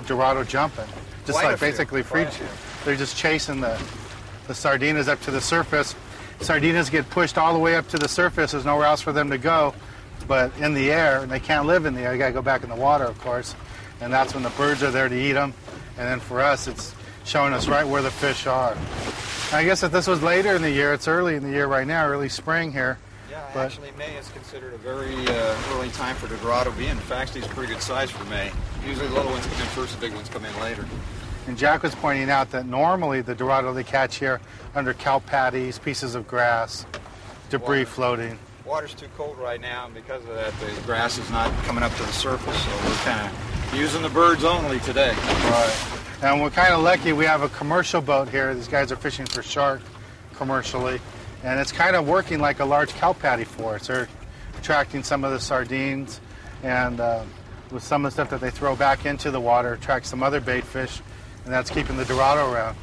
Dorado jumping, just Quite like a few, basically quite free. a few. They're just chasing the sardinas up to the surface. Sardinas get pushed all the way up to the surface. There's nowhere else for them to go but in the air, and they can't live in the air. You got to go back in the water, of course, and that's when the birds are there to eat them. And then for us, it's showing us right where the fish are. And I guess if this was later in the year, it's early in the year right now, early spring here. Yeah, but actually May is considered a very early time for the Dorado being. In fact, he's a pretty good size for May. Usually the little ones come in first, the big ones come in later. And Jack was pointing out that normally the Dorado they catch here under kelp patties, pieces of grass, debris floating. Water's too cold right now, and because of that, the grass is not coming up to the surface, so we're kind of using the birds only today. Right. And we're kind of lucky we have a commercial boat here. These guys are fishing for shark commercially, and it's kind of working like a large kelp patty for us. They're attracting some of the sardines, and with some of the stuff that they throw back into the water, attracts some other bait fish, and that's keeping the Dorado around.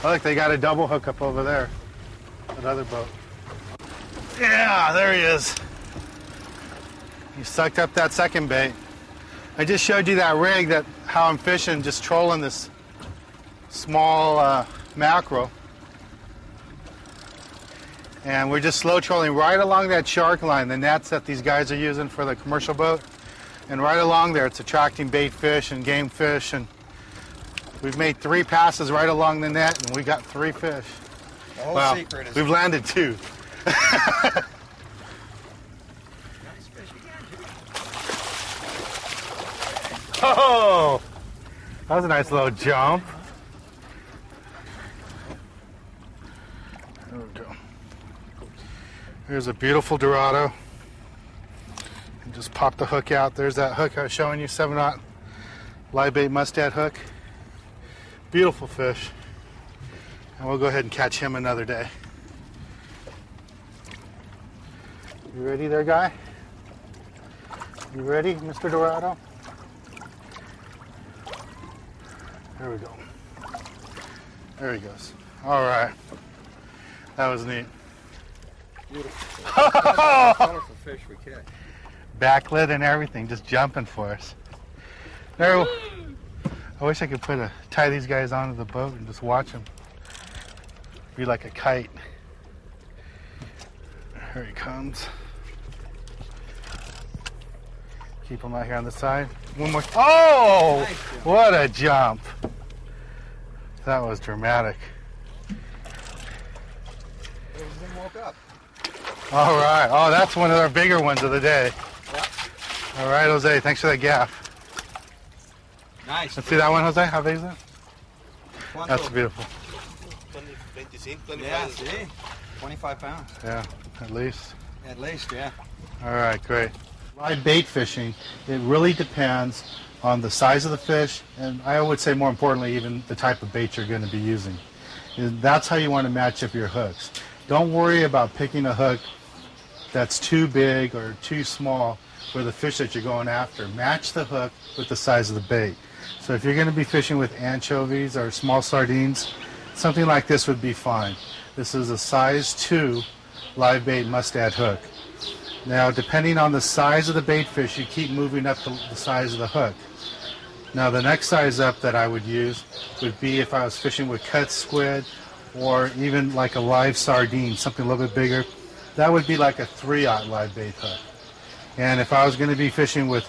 Oh, look, they got a double hook up over there, that other boat. Yeah, there he is. He sucked up that second bait. I just showed you that rig, that how I'm fishing, just trolling this small mackerel. And we're just slow trolling right along that shark line, the nets that these guys are using for the commercial boat. And right along there, it's attracting bait fish and game fish. And we've made 3 passes right along the net, and we got 3 fish. The whole secret is... We've landed 2. Oh, that was a nice little jump. There we go. Here's a beautiful Dorado. And just pop the hook out. There's that hook I was showing you, 7/0 live bait mustad hook. Beautiful fish. And we'll go ahead and catch him another day. You ready there, guy? You ready, Mr. Dorado? There we go. There he goes. All right. That was neat. Beautiful. Colorful fish we catch. Backlit and everything, just jumping for us. There. I wish I could tie these guys onto the boat and just watch them. Be like a kite. Here he comes. Keep him out here on the side. One more. Oh! Nice. What a jump. That was dramatic. Woke up. All right. Oh, that's one of our bigger ones of the day. Yep. All right, Jose. Thanks for that gaff. Nice. Let's see that one, Jose. How big is that? One That's little. beautiful. 25, 25. Yeah, see? 25 pounds. Yeah, at least. At least, yeah. All right, great. Live bait fishing, it really depends on the size of the fish, and I would say more importantly, even the type of bait you're going to be using. And that's how you want to match up your hooks. Don't worry about picking a hook that's too big or too small for the fish that you're going after. Match the hook with the size of the bait. So if you're going to be fishing with anchovies or small sardines, something like this would be fine. This is a size 2 live bait mustad hook. Now, depending on the size of the bait fish, you keep moving up the size of the hook. Now, the next size up that I would use would be if I was fishing with cut squid or even like a live sardine, something a little bit bigger. That would be like a 3/0 live bait hook. And if I was going to be fishing with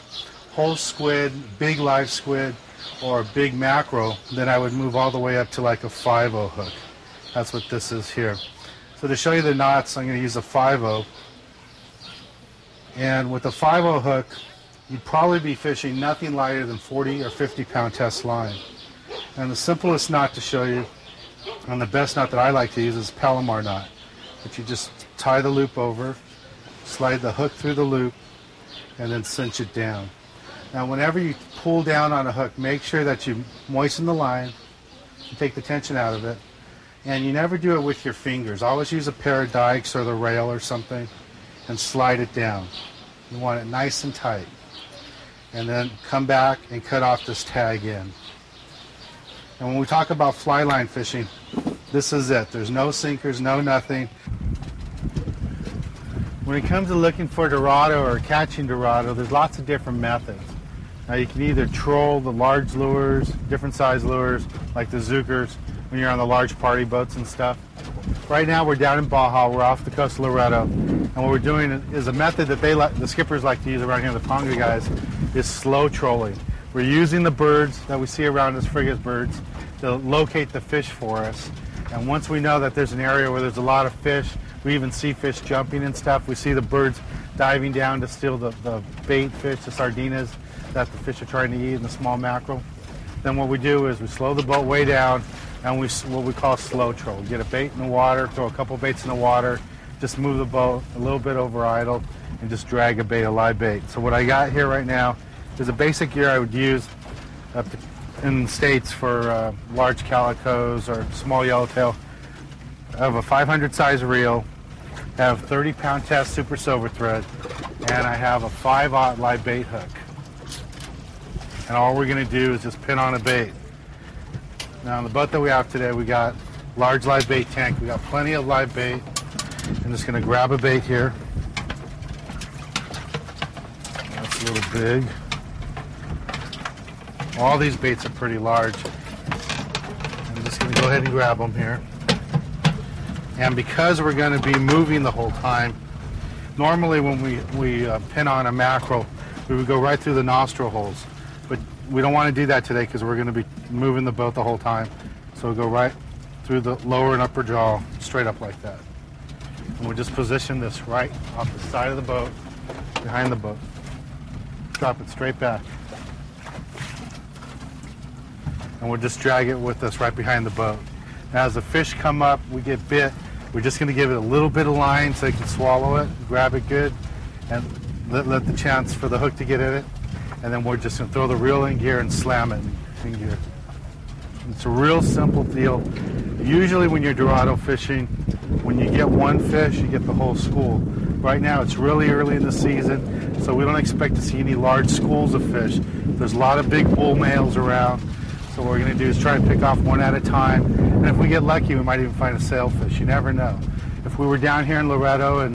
whole squid, big live squid, or big mackerel, then I would move all the way up to like a 5/0 hook. That's what this is here. So to show you the knots, I'm going to use a 5/0. And with a 5/0 hook, you'd probably be fishing nothing lighter than 40 or 50 pound test line. And the simplest knot to show you, and the best knot that I like to use, is Palomar knot. But you just tie the loop over, slide the hook through the loop, and then cinch it down. Now whenever you pull down on a hook, make sure that you moisten the line, and take the tension out of it, and you never do it with your fingers. Always use a pair of dikes or the rail or something and slide it down. You want it nice and tight. And then come back and cut off this tag end. And when we talk about fly line fishing, this is it. There's no sinkers, no nothing. When it comes to looking for Dorado or catching Dorado, there's lots of different methods. Now you can either troll the large lures, different size lures, like the Zookers, when you're on the large party boats and stuff. Right now we're down in Baja, we're off the coast of Loreto, and what we're doing is a method that the skippers like to use around here, the Ponga guys, is slow trolling. We're using the birds that we see around us, frigate birds, to locate the fish for us. And once we know that there's an area where there's a lot of fish, we even see fish jumping and stuff, we see the birds diving down to steal the bait fish, the sardinas that the fish are trying to eat, and the small mackerel. Then what we do is we slow the boat way down, and what we call slow troll. We get a bait in the water, throw a couple baits in the water, just move the boat a little bit over idle, and just drag a live bait. So what I got here right now is a basic gear I would use in the States for large calicos or small yellowtail. I have a 500 size reel, I have 30-pound test super silver thread, and I have a 5/0 live bait hook. And all we're going to do is just pin on a bait. Now on the boat that we have today, we got large live bait tank. We got plenty of live bait. I'm just going to grab a bait here. That's a little big. All these baits are pretty large. I'm just going to go ahead and grab them here. And because we're going to be moving the whole time, normally when we pin on a mackerel, we would go right through the nostril holes. But we don't want to do that today because we're going to be moving the boat the whole time. So we'll go right through the lower and upper jaw, straight up like that. And we'll just position this right off the side of the boat, behind the boat. Drop it straight back. And we'll just drag it with us right behind the boat. Now as the fish come up, we get bit, we're just going to give it a little bit of line so it can swallow it, grab it good, and let the chance for the hook to get in it. And then we're just going to throw the reel in gear and slam it in gear. It's a real simple deal. Usually when you're Dorado fishing, when you get one fish, you get the whole school. Right now it's really early in the season, so we don't expect to see any large schools of fish. There's a lot of big bull males around, so what we're going to do is try and pick off one at a time. And if we get lucky, we might even find a sailfish. You never know. If we were down here in Loreto and